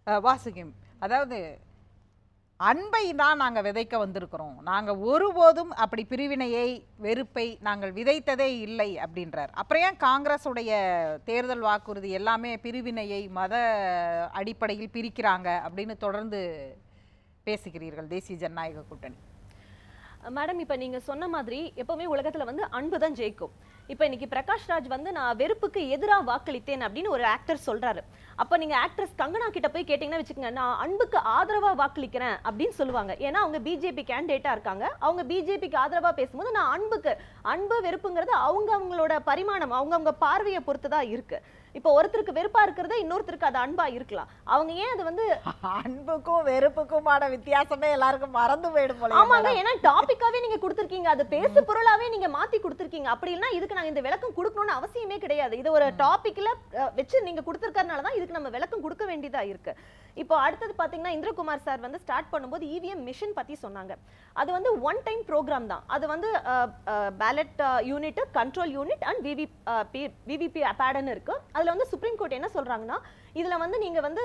வாசுகி, அதாவது அன்பை தான் நாங்கள் விதைக்க வந்திருக்கிறோம், நாங்கள் ஒருபோதும் அப்படி பிரிவினையை வெறுப்பை நாங்கள் விதைத்ததே இல்லை அப்படின்றார். அப்புறம் ஏன் காங்கிரஸுடைய தேர்தல் வாக்குறுதி எல்லாமே பிரிவினையை மத அடிப்படையில் பிரிக்கிறாங்க அப்படின்னு தொடர்ந்து பேசுகிறீர்கள் தேசிய ஜனநாயக கூட்டணி? மேடம், இப்ப நீங்க சொன்ன மாதிரி எப்பவுமே உலகத்துல வந்து அன்பு தான் ஜெயிக்கும். இப்ப இன்னைக்கு பிரகாஷ் ராஜ் வந்து நான் வெறுப்புக்கு எதிராக வாக்களித்தேன் அப்படின்னு ஒரு ஆக்டர் சொல்றாரு. அப்ப நீங்க ஆக்ட்ரஸ் கங்கனா கிட்ட போய் கேட்டீங்கன்னா வச்சுக்கோங்க, நான் அன்புக்கு ஆதரவா வாக்களிக்கிறேன் அப்படின்னு சொல்லுவாங்க. ஏன்னா அவங்க பிஜேபி கேண்டிடேட்டா இருக்காங்க. அவங்க பிஜேபிக்கு ஆதரவா பேசும்போது நான் அன்பு வெறுப்புங்கிறது அவங்களோட பரிமாணம், அவங்க பார்வையை பொறுத்துதான் இருக்கு. இப்போ ஒருத்தருக்கு வெறுப்பா இருக்கிறது இன்னொருத்தருக்கு அது அன்பா இருக்கலாம். அவங்க ஏன் அது வந்து அன்புக்கும் வெறுப்புக்குமான வித்தியாசமே எல்லாருக்கும் மறந்து போயிடும் போல. ஆமாங்க, ஏன்னா டாபிக்காவே நீங்க கொடுத்திருக்கீங்க, அது பேசு பொருளாவே நீங்க மாத்தி கொடுத்திருக்கீங்க. அப்படி இல்லைன்னா இதுக்கு நாங்க இந்த விளக்கம் கொடுக்கணும்னு அவசியமே கிடையாது. இது ஒரு டாபிக்ல வச்சு நீங்க கொடுத்திருக்கறதுனாலதான் இதுக்கு நம்ம விளக்கம் கொடுக்க வேண்டியதா இருக்கு. இப்போ அடுத்தது பாத்தீங்கன்னா இந்திரகுமார் சார் வந்து ஸ்டார்ட் பண்ணும்போது இவிஎம் மிஷின் பத்தி சொன்னாங்க. அது வந்து ஒன் டைம் ப்ரோக்ராம் தான். அது வந்து ballot unit, control unit and VVPAT இருக்கு. அதுல வந்து சுப்ரீம் கோர்ட் என்ன சொல்றாங்கன்னா, இதுல வந்து நீங்க வந்து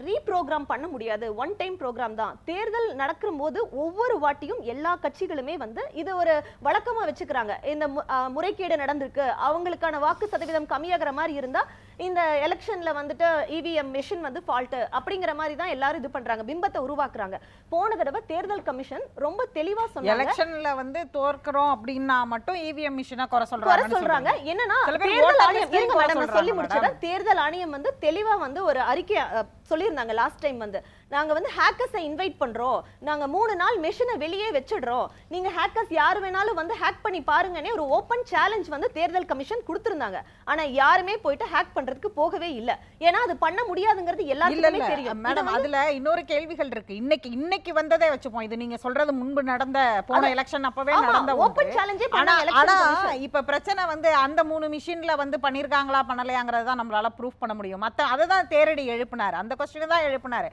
ரீப்ரோக்ராம் பண்ண முடியாது, ஒன் டைம் ப்ரோக்ராம் தான். தேர்தல் நடக்கும் போது ஒவ்வொரு வாட்டியும் எல்லா கட்சிகளுமே வந்து இது ஒரு வழக்கமா வச்சுக்கிறாங்க. இந்த முறைகேடு நடந்திருக்கு, அவங்களுக்கான வாக்கு சதவீதம் கம்மியாகிற மாதிரி இருந்தா இந்த எலெக்ஷன்ல வந்துட்டு இவிஎம் மிஷின் வந்து ஃபால்ட் அப்படிங்கிற மாதிரி தான் எல்லாரும் இது பண்றாங்க, பிம்பத்தை உருவாக்குறாங்க. போன தடவை தேர்தல் கமிஷன் ரொம்ப தெளிவா சொன்னாங்க, எலெக்ஷன்ல வந்து தோற்கிறோம் அப்படின்னா மட்டும் இவிஎம் மிஷினை குறை சொல்றாங்க. என்னன்னா தேர்தல் ஆணையம், இருங்க மேடம் நான் சொல்லி முடிச்சேன். தேர்தல் ஆணையம் வந்து தெளிவா வந்து ஒரு அறிக்கை சொல்லியிருந்தாங்க லாஸ்ட் டைம் வந்து, நாங்க வந்து ஹேக்கர்ஸை இன்வைட் பண்றோம், நாங்க 3 நாள் மெஷினை வெளியே வச்சிடுறோம், நீங்க ஹேக்கர்ஸ் யார் வேணாலும் வந்து ஹேக் பண்ணி பாருங்கன்னே ஒரு ஓபன் சேலஞ்ச் வந்து தேர்தல் கமிஷன் கொடுத்திருந்தாங்க. ஆனா யாருமே போயிட்டு ஹேக் பண்றதுக்கு போகவே இல்ல. ஏன்னா அது பண்ண முடியாதுங்கிறது எல்லாருக்குமே தெரியும். மேடம், அதுல இன்னொரு கேள்விகள் இருக்கு. இன்னைக்கு வந்ததே வச்சுப்போம், இது நீங்க சொல்றது முன்பு நடந்த போன எலெக்ஷன் அப்பவே நடந்த ஓபன் சேலஞ்சே பண்ணாங்க. ஆனா இப்ப பிரச்சனை வந்து அந்த 3 மிஷின்ல வந்து பண்ணிருக்காங்களா பண்ணலையாங்கறத தான் நம்மளால ப்ரூஃப் பண்ண முடியும். மத்த அததான் தேரடி எழுப்பினார், அந்த क्वेश्चन தான் எழுப்பினார்.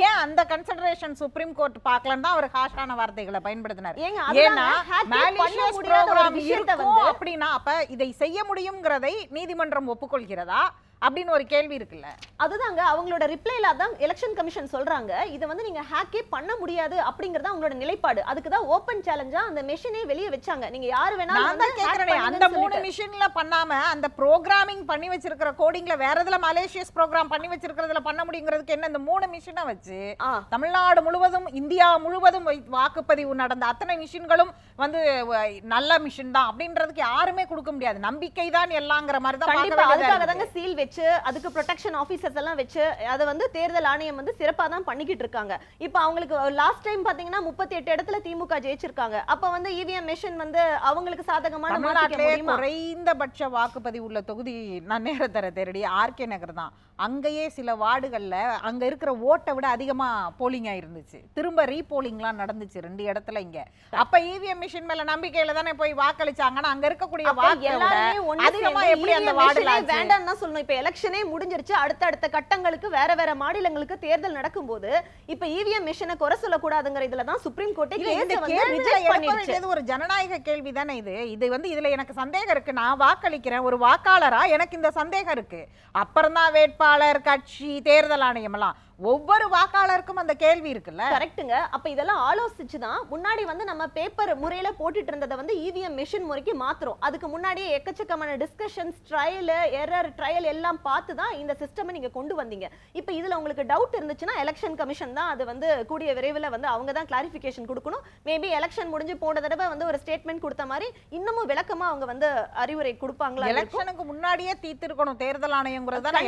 ஏன் அந்த கன்சிடரேஷன் சுப்ரீம் கோர்ட் பார்க்கலன்னா அவர் ஹாஷான வார்த்தைகளை பயன்படுத்தினார். ஏன்னா மேலிஷியஸ் ப்ரோகிராம் இருக்கும் அப்படின்னா அப்ப இதை செய்ய முடியும்ங்கறதை நீதிமன்றம் ஒப்புக்கொள்கிறதா அப்படின்னு ஒரு கேள்வி இருக்குல்ல. அதுதாங்க அவங்களோட ரிப்ளைல தான் எலெக்ஷன் கமிஷன் சொல்றாங்க, இத வந்து நீங்க ஹேக்கே பண்ண முடியாது அப்படிங்கறது அவங்களோட நிலைப்பாடு. அதுக்கு தான் ஓபன் சேலஞ்சா அந்த மெஷினே வெளிய வெச்சாங்க. நீங்க யார் வேணாலும் வந்து கேக்குறேன், அந்த 3 மெஷின்ல பண்ணாம அந்த புரோகிராமிங் பண்ணி வச்சிருக்கிற கோடிங்ல வேற எதுல மலேசியஸ் ப்ரோகிராம் பண்ணி வச்சிருக்கிறதுல பண்ண முடியுங்கிறதுக்கு என்ன இந்த 3 மெஷினை வச்சு தமிழ்நாடு முழுவதும் இந்தியா முழுவதும் வாக்குப்பதிவு நடந்த அத்தனை மெஷின்களும் வந்து நல்ல மெஷின் தான் அப்படின்றதுக்கு யாருமே கொடுக்க முடியாது. நம்பிக்கை தான் எல்லாங்கிற மாதிரி தான். கண்டிப்பா அதுக்காக தாங்க சீல் வச்சு அதுக்கு ப்ரொடெக்ஷன் ஆபீசர்ஸ் எல்லாம் வச்சு அதை வந்து தேர்தல் ஆணையம் வந்து சிறப்பா தான் பண்ணிக்கிட்டு இருக்காங்க. இப்போ அவங்களுக்கு லாஸ்ட் டைம் பாத்தீங்கன்னா 38 இடத்துல திமுக ஜெயிச்சிருக்காங்க. அப்ப வந்து இவிஎம் மெஷின் வந்து அவங்களுக்கு சாதகமான மாத்திக்க முடியுமா? குறைந்தபட்ச வாக்குப்பதிவு உள்ள தொகுதி நான் நேரத்தர தேரடி ஆர்கே நகர் தான். அங்கேயே சில வார்டுகள்ல அங்க இருக்கிற ஓட்டை விட அதிகமா போலிங் ஆயிருந்துச்சு. திரும்ப ரீபோலிங்லாம் நடந்துச்சு 2 இடத்துல இங்க. அப்ப இவிஎம் மிஷின் மேல நம்பிக்கையில தானே போய் வாக்களிச்சாங்கன்னா அங்க இருக்கக்கூடிய வாக்கு எல்லாரும் அதிகமா எப்படி அந்த வார்டுல வேண்டாம்னு தான் சொல்லணும். இப்ப எலெக்ஷனே முடிஞ்சிருச்சு, அடுத்த கட்டங்களுக்கு வேற மாநிலங்களுக்கு தேர்தல் நடக்கும்போது இப்ப இவிஎம் மிஷினை குறை சொல்லக்கூடாதுங்கிற இதுல தான் சுப்ரீம் கோர்ட்டே கேஸை வந்து ரிஜெக்ட் பண்ணிடுச்சு. இது ஒரு ஜனநாயக கேள்வி தானே இது வந்து இதுல எனக்கு சந்தேகம் இருக்கு. நான் வாக்களிக்கிறேன் ஒரு வாக்காளரா, எனக்கு இந்த சந்தேகம் இருக்கு. அப்புறம் தான் வேட்பாளர், கட்சி, தேர்தல் ஆணையம் எல்லாம் ஒவ்வொரு வாக்காளருக்கும் அந்த கேள்வி இருக்குல்ல. கரெக்ட்டுங்க. அப்ப இதெல்லாம் ஆலோசிச்சுதான் முன்னாடி வந்து நம்ம பேப்பர் முறையில போட்டுட்டு இருந்ததை வந்து இவிஎம் மிஷின் முறைக்கு மாத்துறோம். அதுக்கு முன்னாடியே எக்கச்சக்கமான டிஸ்கஷன்ஸ், ட்ரையல் எல்லாம் பார்த்து தான் இந்த சிஸ்டம் நீங்க கொண்டு வந்தீங்க. இப்ப இதுல உங்களுக்கு டவுட் இருந்துச்சுன்னா எலெக்ஷன் கமிஷன் தான் அது வந்து கூடிய விரைவில் வந்து அவங்க தான் கிளாரிஃபிகேஷன் கொடுக்கணும். மேபி எலெக்ஷன் முடிஞ்சு போன தடவை வந்து ஒரு ஸ்டேட்மெண்ட் கொடுத்த மாதிரி இன்னமும் விளக்கமா அவங்க வந்து அறிவுரை கொடுப்பாங்களா? எலெக்ஷனுக்கு முன்னாடியே தீர்த்திருக்கணும் தேர்தல் ஆணையம்ங்கிறது தான்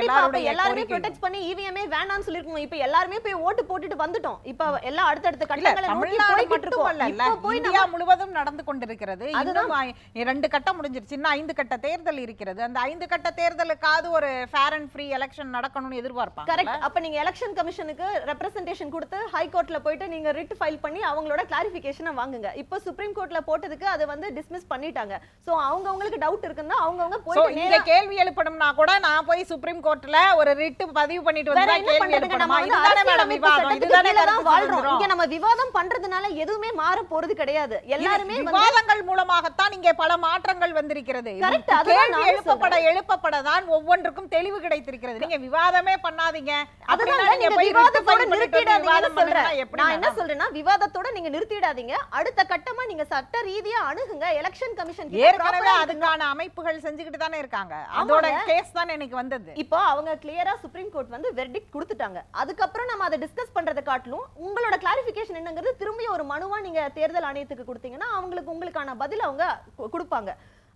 எல்லாருமே ப்ரொடெக்ட் பண்ணி இவிஎம்ஏ வேண்டாம்னு சொல்லிருக்கோம். இப்ப எல்லாருமே போய் ஓட்டு போட்டுட்டு வந்துட்டோம். இப்ப எல்லாம் அடுத்த கட்டங்களை நோக்கி போய்கிட்டு இருக்கோம். இந்தியா முழுவதும் நடந்து கொண்டிருக்கிறது. இன்னும் 2 கட்டம் முடிஞ்சிருச்சு, இன்னும் 5 கட்ட தேர்தல் இருக்கிறது. அந்த 5 கட்ட தேர்தலுக்காவது ஒரு ஃபேர் அண்ட் ஃப்ரீ எலெக்ஷன் நடக்கணும்னு எதிர்பார்ப்பாங்க. கரெக்ட். அப்ப நீங்க எலெக்ஷன் கமிஷனுக்கு ரெப்ரசன்டேஷன் கொடுத்து ஹை கோர்ட்ல போயிட்டு நீங்க ரிட் ஃபைல் பண்ணி அவங்களோட கிளாரிஃபிகேஷனை வாங்குங்க. இப்போ சுப்ரீம் கோர்ட்ல போட்டதுக்கு அது வந்து டிஸ்மிஸ் பண்ணிட்டாங்க. சோ அவங்களுக்கு டவுட் இருக்குன்னா அவங்கவங்க போய் நீங்க கேள்வி எழுப்பணும்னா கூட நான் போய் சுப்ரீம் கோர்ட்ல ஒரு ரிட் பதிவு பண்ணிட்டு வந்தா கேள்வி எழுப்பணும். நம்ம விவாதம் பண்றதுனால எதுவுமே மாற போறது கிடையாது. எல்லாருமே விவாதங்கள் மூலமாகத்தான் இங்கே பல மாற்றங்கள் வந்திருக்கிறது. எழுப்பப்பட தான் ஒவ்வொன்றுக்கும் அனைவருக்கும் தெளிவு கிடைத்திருக்கிறது. நீங்க விவாதமே பண்ணாதீங்க. அதுதான் அப்படின்னா நீங்க போய் விவாதத்தோட விட்டு நிறுத்திடாதீங்கன்னு விவாதம் சொல்றேன். பண்ணுங்கன்னா எப்படி நான் என்ன நடக்கும்? சொல்றேன்னா விவாதத்தோட நீங்க நிறுத்திடாதீங்க. அடுத்த கட்டமா நீங்க சட்ட ரீதியா அணுகுங்க. எலெக்ஷன் கமிஷன் ஏற்கனவே அதுக்கான அமைப்புகள் செஞ்சுக்கிட்டு தானே இருக்காங்க. அதோட கேஸ் தான் எனக்கு வந்தது. இப்போ அவங்க கிளியரா சுப்ரீம் கோர்ட் வந்து வெர்டிக்ட் கொடுத்துட்டாங்க. அதுக்கப்புறம் நம்ம அதை டிஸ்கஸ் பண்றதை காட்டிலும் உங்களோட கிளாரிபிகேஷன் என்னங்கிறது திரும்பி ஒரு மனுவா நீங்க தேர்தல் ஆணையத்துக்கு கொடுத்தீங்கன்னா உங்களுக்கான பதில் அவங்க கொடுப்பாங்க.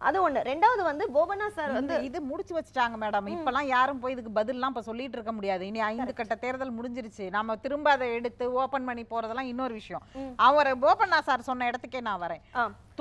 அது ஒண்ணு. ரெண்டாவது வந்து போபண்ணா சார் வந்து இது முடிச்சு வச்சுட்டாங்க மேடம். இப்பெல்லாம் யாரும் போய் இதுக்கு பதில்லாம் இப்ப சொல்லிட்டு இருக்க முடியாது. இனி 5 கட்ட தேர்தல் முடிஞ்சிருச்சு. நம்ம திரும்ப அதை எடுத்து ஓபன் பண்ணி போறதெல்லாம் இன்னொரு விஷயம். அவர் போபண்ணா சார் சொன்ன இடத்துக்கே நான் வரேன்.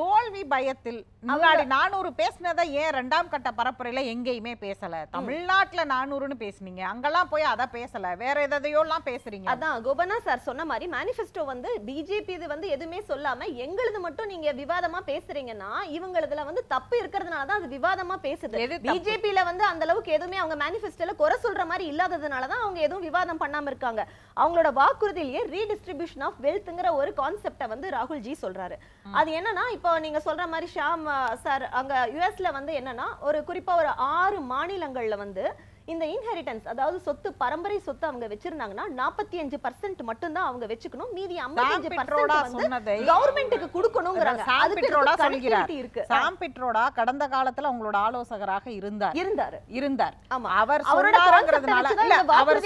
தோல்வி பயத்தில் முன்னாடி 400 பேசினதை ஏன் 2ஆம் கட்ட பரப்புரையில எங்கேயுமே பேசல? தமிழ்நாட்டுல 400ன்னு பேசுனீங்க, அங்கெல்லாம் போய் அத பேசல, வேற எதையோ எல்லாம் பேசுறீங்க. அதான் கோபண்ணா சார் சொன்ன மாதிரி மேனிஃபெஸ்டோ வந்து பிஜேபி இது வந்து எதுவுமே சொல்லாம எங்களுது மட்டும் நீங்க விவாதமா பேசுறீங்கன்னா இவங்களதுல வந்து தப்பு இருக்கிறதுனால தான் அது விவாதமா பேசுது. பிஜேபில வந்து அந்த அளவுக்கு எதுவுமே அவங்க மேனிஃபெஸ்டோல குறை சொல்ற மாதிரி இல்லாததுனால தான் அவங்க எதுவும் விவாதம் பண்ணாம இருக்காங்க. அவங்களோட வாக்குறுதியிலேயே ரீடிஸ்ட்ரிபியூஷன் ஆஃப் வெல்த்ங்கிற ஒரு கான்செப்டை வந்து ராகுல் ஜி சொல்றாரு. அது என்னன்னா இப்போ நீங்க சொல்ற மாதிரி ஷாம் சார் அங்க யுஎஸ்ல வந்து என்னன்னா ஒரு குறிப்பா ஒரு 6 மாநிலங்கள்ல வந்து இந்த இன்ஹெரிட்டன்ஸ் அதாவது சொத்து பரம்பரை சொத்து அவங்க வச்சிருந்தாங்கன்னா 45% மட்டும் தான் அவங்க வெச்சுக்கணும். மீதி 55% வந்து கவர்மெண்ட்டுக்கு கொடுக்கணும்ங்கறாங்க. அதுக்கு கனெக்டிவிட்டி இருக்கு. சாம் பிட்ரோடா கடந்த காலத்துல உங்களோட ஆலோசகராக இருந்தார். ஆமா. அவர்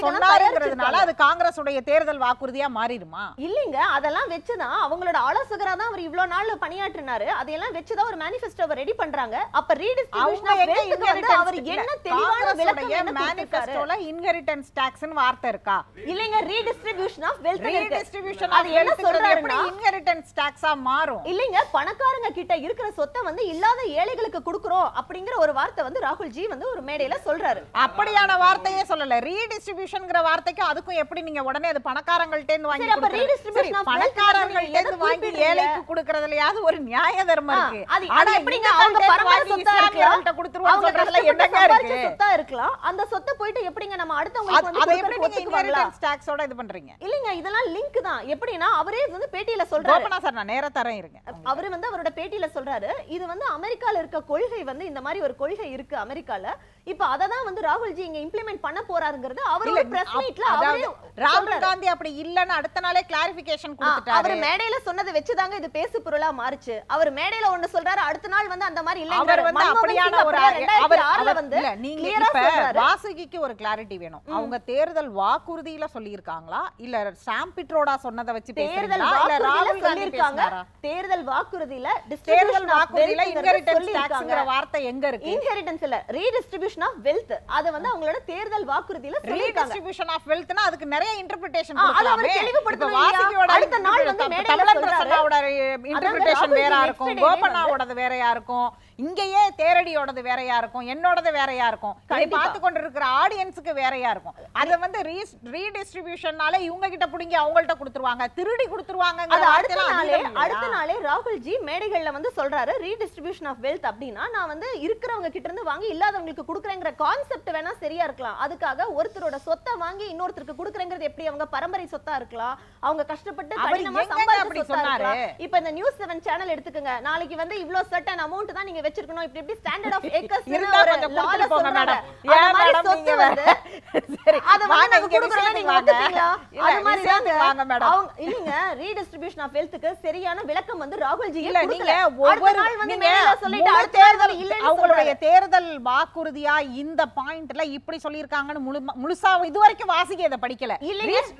சொன்னாருங்கிறதுனால அது காங்கிரஸ் உடைய தேர்தல் வாக்குறுதியா மாறிடுமா? இல்லங்க, அதெல்லாம் வெச்சுதான் அவங்களோட ஆலோசகரா தான் அவர் இவ்ளோ நாள் பணியாற்றினாரு. அதெல்லாம் வெச்சுதான் ஒரு மேனிஃபெஸ்டோவை ரெடி பண்றாங்க. அப்ப ரீடிஸ்ட்ரிபியூஷன் ஆஃப் வெல்த் வந்து அவர் என்ன தெளிவான விளக்கம் மேனிஃபெஸ்டோல இன்ஹெரிட்டன்ஸ் டாக்ஸ்னு வார்த்தை இருக்கா? இல்லங்க, ரீடிஸ்ட்ரிபியூஷன் ஆஃப் வெல்த் இருக்கு. ரீடிஸ்ட்ரிபியூஷன் ஆஃப் வெல்த் எப்படி இன்ஹெரிட்டன்ஸ் டாக்ஸா மாறும்? இல்லங்க, பணக்காரங்க கிட்ட இருக்கிற சொத்தை வந்து இல்லாத ஏழைகளுக்கு கொடுக்கறோம் அப்படிங்கிற ஒரு வார்த்தை வந்து ராகுல் ஜி வந்து ஒரு மேடையில சொல்றாரு. அப்படியான வார்த்தையே சொல்லல. ரீடிஸ்ட்ரிபியூஷன்ங்கற வார்த்தைக்கு அதுக்கும் எப்படி நீங்க உடனே அது பணக்காரங்கள்ட்ட இருந்து வாங்கி அப்ப ரீடிஸ்ட்ரிபியூஷன் ஆஃப் பணக்காரங்கள்ட்ட இருந்து வாங்கி ஏழைக்கு கொடுக்கறதுலயாவது ஒரு நியாய தர்மம் இருக்கு. அது எப்படிங்க அவங்க பரம்பரை சொத்தா இருக்கு கொடுத்துருவாங்க சொல்றதுல என்னங்க இருக்கு? சொத்தா இருக்கலாம். அந்த சொத்தை போயிட்டு எப்படிங்க நம்ம அடுத்தவங்களுக்கு வந்து அதை எப்படி நீங்க இன்ஹெரிட்டன்ஸ் டாக்ஸோட இது பண்றீங்க? இல்லங்க, இதெல்லாம் லிங்க் தான். எப்படினா அவரே வந்து பேட்டியில சொல்றாரு. கோபண்ணா சார் நான் நேரா தரேன் இருங்க. அவர் வந்து அவரோட பேட்டியில சொல்றாரு இது வந்து அமெரிக்கால இருக்க கொள்கை வந்து இந்த மாதிரி ஒரு கொள்கை இருக்கு அமெரிக்கால. இப்போ அத தான் வந்து ராகுல் ஜி இங்க இம்ப்ளிமெண்ட் பண்ண போறாருங்கிறது அவர் ஒரு பிரஸ் மீட்ல அவரே ராகுல் காந்தி அப்படி இல்லன்னு அடுத்த நாளே கிளாரிஃபிகேஷன் கொடுத்துட்டாரு. அவர் மேடையில சொன்னதை வெச்சுதாங்க இது பேசு பொருளா மாறுச்சு. அவர் மேடையில ஒன்னு சொல்றாரு, அடுத்த நாள் வந்து அந்த மாதிரி இல்லங்கற அவர் வந்து அப்படியான ஒரு 2006ல வந்து நீங்க இப்ப வாசுகிக்கு ஒரு கிளாரிட்டி வேணும். அவங்க தேர்தல் வாக்குறுதியில சொல்லிருக்காங்களா இல்ல சாம் பிட்ரோடா சொன்னதை வச்சு தேர்தல் வாக்குறுதியில சொல்லிருக்காங்க? தேர்தல் வாக்குறுதியில இன்ஹெரிட்டன்ஸ் டாக்ஸ்ங்கற வார்த்தை எங்க இருக்கு? இன்ஹெரிட்டன்ஸ் இல்ல, ரீடிஸ்ட்ரிபியூஷன் ஆஃப் வெல்த். அது வந்து அவங்களோட தேர்தல் வாக்குறுதியில சொல்லிருக்காங்க. ரீடிஸ்ட்ரிபியூஷன் ஆஃப் வெல்த்னா அதுக்கு நிறைய இன்டர்பிரேஷன் கொடுக்கலாமே. அது அவர் தெளிவுபடுத்தணும். வாசுகியோட அடுத்த நாள் வந்து மேடையில பிரசன்னாவோட இன்டர்பிரேஷன் வேறயா இருக்கும், கோபண்ணாவோடது வேறயா இருக்கும், இங்கேயே தேரடியோடது வேறயா இருக்கும், என்னோடது வேறயா இருக்கும், இதை பார்த்து கொண்டிருக்கிற ஆடியன்ஸுக்கு வேறயா இருக்கும். அது வந்து ரீடிஸ்ட்ரிபியூஷன்னால இவங்க கிட்ட புடிங்கி அவங்கள்ட்ட கொடுத்துருவாங்க, திருடி கொடுத்துருவாங்க. அடுத்த நாளே ராகுல் ஜி மேடைகள்ல வந்து சொல்றாரு ரீடிஸ்ட்ரிபியூஷன் ஆஃப் வெல்த் அப்படின்னா நான் வந்து இருக்கிறவங்க கிட்ட இருந்து வாங்கி இல்லாதவங்களுக்கு கொடுக்குறேங்கிற கான்செப்ட் வேணா சரியா இருக்கலாம். அதுக்காக ஒருத்தரோட சொத்தை வாங்கி இன்னொருத்தருக்கு கொடுக்குறேங்கிறது எப்படி அவங்க பரம்பரை சொத்தா இருக்கலாம், அவங்க கஷ்டப்பட்டு கடினமா சம்பாதிச்ச சொத்தா இருக்கலாம். இப்போ இந்த நியூஸ் 7 சேனல் எடுத்துக்கங்க, நாளைக்கு வந்து இவ்ளோ சர்டன் அமௌண்ட் தான் நீங்க வச்சிருக்கணும், இப்படி இப்படி ஸ்டாண்டர்ட் ஆஃப் ஏக்கர்ஸ் ஒரு லால சொல்றாங்க. அந்த மாதிரி சொத்து வந்து அத வாங்க நாங்க கொடுக்கறோம், நீங்க ஒத்துப்பீங்களா? அது மாதிரி வாங்க மேடம். அவங்க இல்லங்க, ரீடிஸ்ட்ரிபியூஷன் ஆஃப் வெல்த்க்கு சரியான விளக்கம் வந்து ராகுல் ஜி இல்ல. நீங்க ஒவ்வொரு நாள் வந்து மேல சொல்லிட்டு அடுத்த தேர்தல் இல்ல அவங்களுடைய தேர்தல் வாக்குறுதியா இந்த பாயிண்ட்ல இப்படி சொல்லிருக்காங்கன்னு முழுசா இதுவரைக்கும் வாசிக்க இத படிக்கல.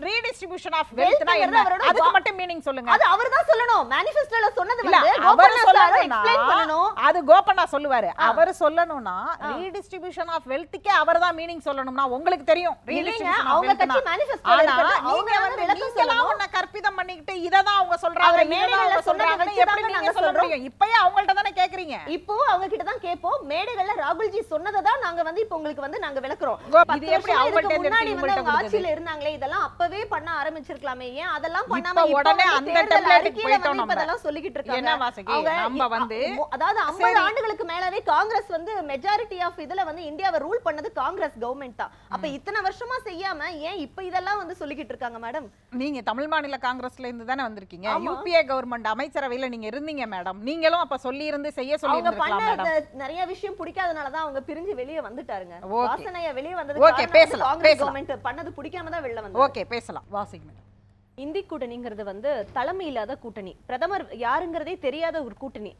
ரீடிஸ்ட்ரிபியூஷன் ஆஃப் வெல்த்னா என்ன? அதுக்கு மட்டும் மீனிங் சொல்லுங்க. அது அவர்தான் சொல்லணும். மேனிஃபெஸ்டோல சொன்னது வந்து கோபண்ணா சார் எக்ஸ்பிளைன் பண்ணனும். அது கோபண்ணா சொல்லுவாரு. அவர் சொல்லணும்னா ரீடிஸ்ட்ரிபியூஷன் ஆஃப் வெல்த்க்கே அவர்தான் மீனிங் சொல்லணும்னா உங்களுக்கு தெரியும். ரீடிஸ்ட்ரிபியூஷன் ஆஃப் வெல்த் அவங்க கட்சி மேனிஃபெஸ்டோல இருக்கு. அவங்க வந்து விளக்கம் ஒண்ண கற்பிதம் பண்ணிட்டு இத தான் அவங்க சொல்றாங்க, மேடைகள்ல சொல்றாங்க. எப்படி நீங்க சொல்ல முடியும்? இப்பயே அவங்கள்ட்ட தானே கேக்குறீங்க. இப்போ அவங்க கிட்ட தான் கேப்போம். மேடைகள்ல ராகுல் ஜி சொன்னத தான் நாங்க வந்து இப்போ உங்களுக்கு வந்து நாங்க விளக்குறோம். இது எப்படி அவங்கள்ட்ட முன்னாடி வந்து அவங்க ஆட்சியில இருந்தாங்களே இதெல்லாம் அப்பவே பண்ண ஆரம்பிச்சிருக்கலாமே, ஏன் அதெல்லாம் பண்ணாம உடனே அந்த டெம்ப்ளேட்டுக்கு போய்ட்டோம் நம்ம இதெல்லாம் சொல்லிக்கிட்டு இருக்காங்க. என்ன வாசகி நம்ம வந்து அதாவது 50 ஆண்டுகளுக்கு மேலவே காங்கிரஸ் வந்து மெஜாரிட்டி ஆஃப் இதுல வந்து இந்தியாவை ரூல் பண்ணது காங்கிரஸ் கவர்மெண்ட் தான். அப்ப இத்தனை வருஷமா செய்யாம ஏன் இப்ப இதெல்லாம் வந்து சொல்லிக்கிட்டு இருக்காங்க மேடம்? நீங்க தமிழ் மாநில காங்கிரஸ்ல இருந்து தானே தானே வந்திருக்கீங்க. யூபிஏ கவர்மெண்ட் அமைச்சரவையில நீங்க இருந்தீங்க மேடம். நீங்களும் அப்ப சொல்லி இருந்து செய்ய சொல்லி இருந்திருக்கலாம் மேடம். நிறைய விஷயம் பிடிக்காதனால தான் அவங்க பிரிஞ்சு வெளியே வந்துட்டாருங்க. வாசனையா வெளியே வந்தது ஓகே பேசலாம். காங்கிரஸ் கவர்மெண்ட் பண்ணது பிடிக்காம தான் வெளில வந்தாங்க. ஓகே பேசலாம். வாசிங்க மேடம். இந்தி கூட்டணிங்கிறது வந்து தலைமை இல்லாத கூட்டணி, பிரதமர் யாருங்கிறதே தெரியாத ஒரு கூட்டணி.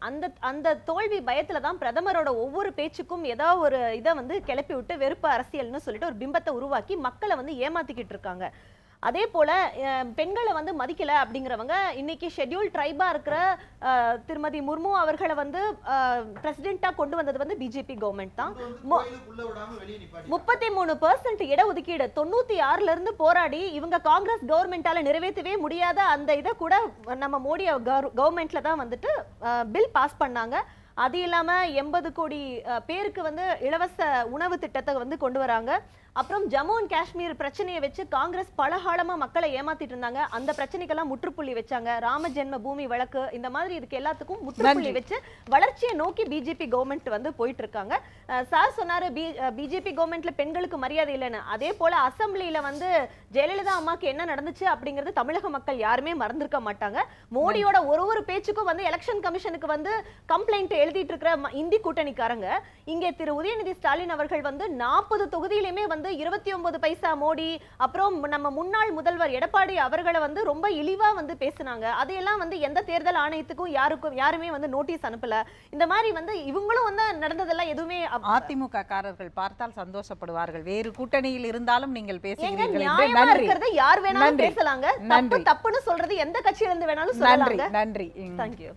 அந்த தோல்வி பயத்துல தான் பிரதமரோட ஒவ்வொரு பேச்சுக்கும் ஏதாவது ஒரு இதை வந்து கிளப்பி விட்டு வெறுப்பு அரசியல்னு சொல்லிட்டு ஒரு பிம்பத்தை உருவாக்கி மக்களை வந்து ஏமாத்திக்கிட்டு இருக்காங்க. அதே போல பெண்களை வந்து மதிக்கல அப்படிங்கிறவங்க இன்னைக்கு ஷெட்யூல் ட்ரைபா இருக்கிற திருமதி முர்மு அவர்களை வந்து பிரசிடென்ட்டா கொண்டு வந்தது வந்து பிஜேபி கவர்மெண்ட் தான். 33% இடஒதுக்கீடு 96ல இருந்து போராடி இவங்க காங்கிரஸ் கவர்மெண்டால நிறைவேற்றவே முடியாத அந்த இதை கூட நம்ம மோடி கவர்மெண்ட்ல தான் வந்துட்டு பில் பாஸ் பண்ணாங்க. அது இல்லாம 80 கோடி பேருக்கு வந்து இலவச உணவு திட்டத்தை வந்து கொண்டு வராங்க. அப்புறம் ஜம்மு அண்ட் காஷ்மீர் பிரச்சனையை வச்சு காங்கிரஸ் பல காலமா மக்களை ஏமாத்திட்டு இருந்தாங்க. அந்த பிரச்சனைக்கெல்லாம் முற்றுப்புள்ளி வச்சாங்க. ராம ஜென்ம பூமி வழக்கு இந்த மாதிரி இதுக்கு எல்லாத்துக்கும் முற்றுப்புள்ளி வச்சு வளர்ச்சியை நோக்கி பிஜேபி கவர்மெண்ட் வந்து போயிட்டு இருக்காங்க. சார் சொன்னாரு பிஜேபி கவர்மெண்ட்ல பெண்களுக்கு மரியாதை இல்லைன்னு. அதே போல அசம்பிளியில வந்து ஜெயலலிதா அம்மாக்கு என்ன நடந்துச்சு அப்படிங்கிறது தமிழக மக்கள் யாருமே மறந்திருக்க மாட்டாங்க. மோடியோட ஒரு பேச்சுக்கும் வந்து எலெக்ஷன் கமிஷனுக்கு வந்து கம்ப்ளைண்ட் எழுதிட்டு இருக்கிற இந்தி கூட்டணிக்காரங்க இங்கே திரு உதயநிதி ஸ்டாலின் அவர்கள் வந்து 40 தொகுதியிலுமே வந்து 29 பைசா மோடி, அப்புறம் நம்ம முன்னாள் முதல்வர் எடப்பாடி அவர்களை வந்து ரொம்ப இழிவா வந்து பேசினாங்க. அதையெல்லாம் வந்து எந்த தேர்தல் ஆணையத்துக்கும் யாருமே வந்து நோட்டீஸ் அனுப்பல. இந்த மாதிரி வந்து இவங்களும் வந்து நடந்ததெல்லாம் எதுவுமே அதிமுக காரர்கள் பார்த்தால் சந்தோஷப்படுவார்கள். வேறு கூட்டணியில் இருந்தாலும் நீங்கள் பேசுகிறீர்கள். யார் வேணாலும் பேசலாங்க. தப்புன்னு சொல்றது எந்த கட்சியில இருந்து வேணாலும் சொல்லலாங்க. நன்றி. தேங்க்யூ.